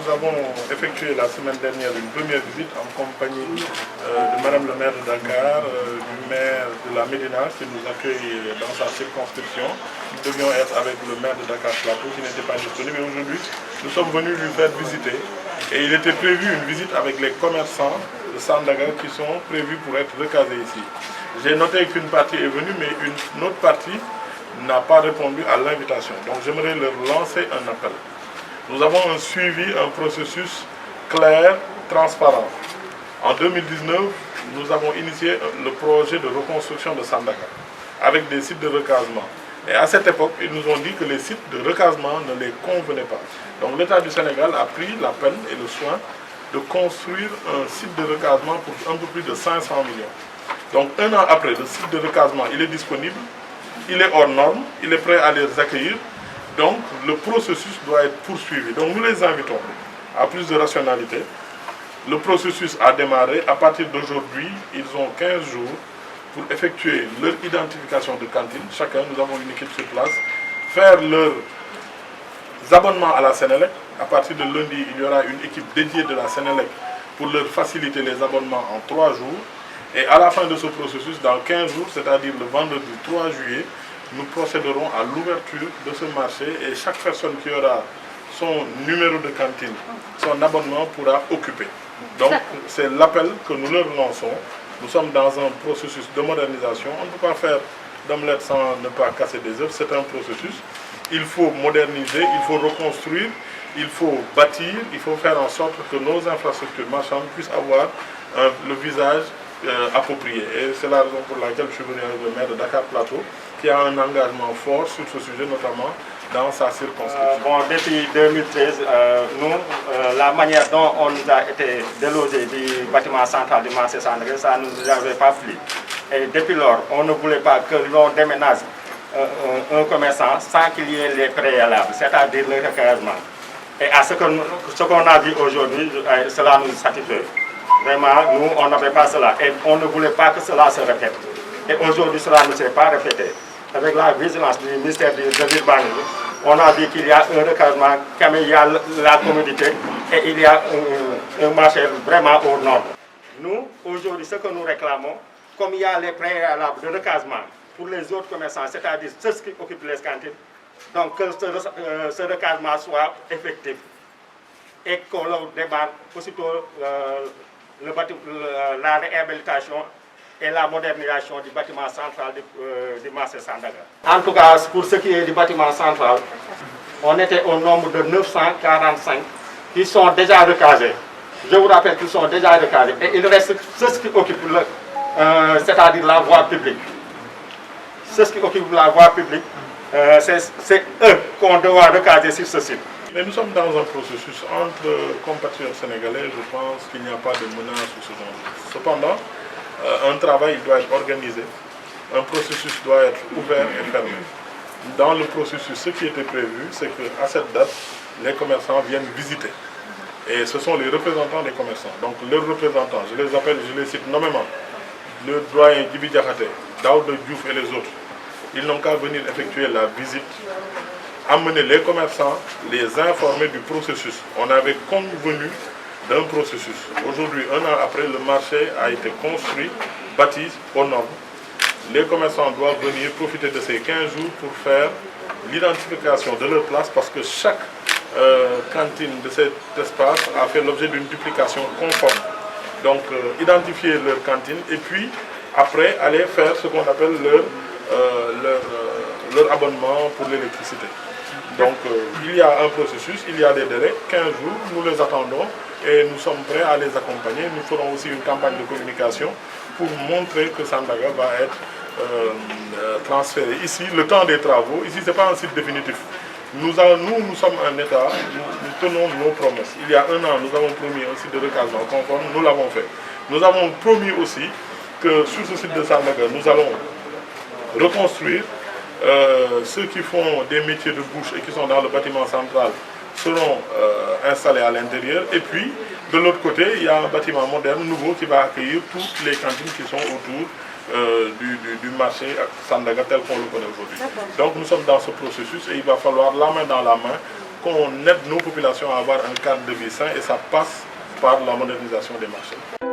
nous avons effectué la semaine dernière une première visite en compagnie de Madame le maire de Dakar, du maire de la Médina qui nous accueille dans sa circonscription. Nous devions être avec le maire de Dakar Plateau qui n'était pas disponible, mais aujourd'hui nous sommes venus lui faire visiter. Et il était prévu une visite avec les commerçants de Sandaga qui sont prévus pour être recasés ici. J'ai noté qu'une partie est venue, mais une autre partie n'a pas répondu à l'invitation. Donc j'aimerais leur lancer un appel. Nous avons un suivi, un processus clair, transparent. En 2019, nous avons initié le projet de reconstruction de Sandaga avec des sites de recasement. Et à cette époque, ils nous ont dit que les sites de recasement ne les convenaient pas. Donc l'État du Sénégal a pris la peine et le soin de construire un site de recasement pour un peu plus de 500 millions. Donc un an après, le site de recasement, il est disponible, il est hors norme, il est prêt à les accueillir. Donc le processus doit être poursuivi. Donc nous les invitons à plus de rationalité. Le processus a démarré. À partir d'aujourd'hui, ils ont 15 jours pour effectuer leur identification de cantine. Chacun, nous avons une équipe sur place, faire leurs abonnements à la Sénélec. À partir de lundi, il y aura une équipe dédiée de la Sénélec pour leur faciliter les abonnements en 3 jours. Et à la fin de ce processus, dans 15 jours, c'est-à-dire le vendredi 3 juillet, nous procéderons à l'ouverture de ce marché et chaque personne qui aura son numéro de cantine, son abonnement pourra occuper. Donc c'est l'appel que nous leur lançons. Nous sommes dans un processus de modernisation. On ne peut pas faire d'omelette sans ne pas casser des œufs. C'est un processus. Il faut moderniser, il faut reconstruire, il faut bâtir, il faut faire en sorte que nos infrastructures marchandes puissent avoir le visage approprié. Et c'est la raison pour laquelle je suis venu avec le maire de Dakar Plateau, qui a un engagement fort sur ce sujet, notamment dans sa circonscription. Depuis 2013, la manière dont on nous a été délogés du bâtiment central du marché Sandaga, ça ne nous avait pas plu. Et depuis lors, on ne voulait pas que l'on déménage un commerçant sans qu'il y ait les préalables, c'est-à-dire le recasement. Et à ce qu'on a vu aujourd'hui, cela nous satisfait. Vraiment, nous, on n'avait pas cela. Et on ne voulait pas que cela se répète. Et aujourd'hui, cela ne s'est pas répété. Avec la vigilance du ministère de l'Urbanisme, on a dit qu'il y a un recasement, comme il y a la commodité et il y a un marché vraiment aux normes. Nous, aujourd'hui, ce que nous réclamons, comme il y a les préalables de recasement pour les autres commerçants, c'est-à-dire ceux qui occupent les cantines, donc que ce recasement soit effectif et qu'on démarre aussitôt la réhabilitation et la modernisation du bâtiment central du marché Sandaga. En tout cas, pour ce qui est du bâtiment central, on était au nombre de 945 qui sont déjà recasés. Je vous rappelle qu'ils sont déjà recasés. Et il reste ceux qui occupent, c'est-à-dire la voie publique. Ceux qui occupent la voie publique, c'est eux qu'on doit recaser sur ce site. Mais nous sommes dans un processus entre compatriotes sénégalais. Je pense qu'il n'y a pas de menace ou ce genre. Cependant, un travail doit être organisé, un processus doit être ouvert et fermé. Dans le processus, ce qui était prévu, c'est qu'à cette date, les commerçants viennent visiter. Et ce sont les représentants des commerçants. Donc leurs représentants, je les appelle, je les cite nommément, le doyen Djibi Diakhaté, Daouda Diouf et les autres. Ils n'ont qu'à venir effectuer la visite, amener les commerçants, les informer du processus. On avait convenu d'un processus. Aujourd'hui, un an après, le marché a été construit, bâti aux normes. Les commerçants doivent venir profiter de ces 15 jours pour faire l'identification de leur place parce que chaque cantine de cet espace a fait l'objet d'une duplication conforme. Donc, identifier leur cantine et puis, après, aller faire ce qu'on appelle leur abonnement pour l'électricité. Donc, il y a un processus, il y a des délais, 15 jours, nous les attendons et nous sommes prêts à les accompagner. Nous ferons aussi une campagne de communication pour montrer que Sandaga va être transféré ici, le temps des travaux. Ici, ce n'est pas un site définitif. Nous sommes un État, nous tenons nos promesses. Il y a un an, nous avons promis un site de recasement conforme, nous l'avons fait. Nous avons promis aussi que sur ce site de Sandaga, nous allons reconstruire. Ceux qui font des métiers de bouche et qui sont dans le bâtiment central seront installés à l'intérieur. Et puis, de l'autre côté, il y a un bâtiment moderne, nouveau, qui va accueillir toutes les cantines qui sont autour du marché Sandaga tel qu'on le connaît aujourd'hui. Donc nous sommes dans ce processus et il va falloir, la main dans la main, qu'on aide nos populations à avoir un cadre de vie sain et ça passe par la modernisation des marchés.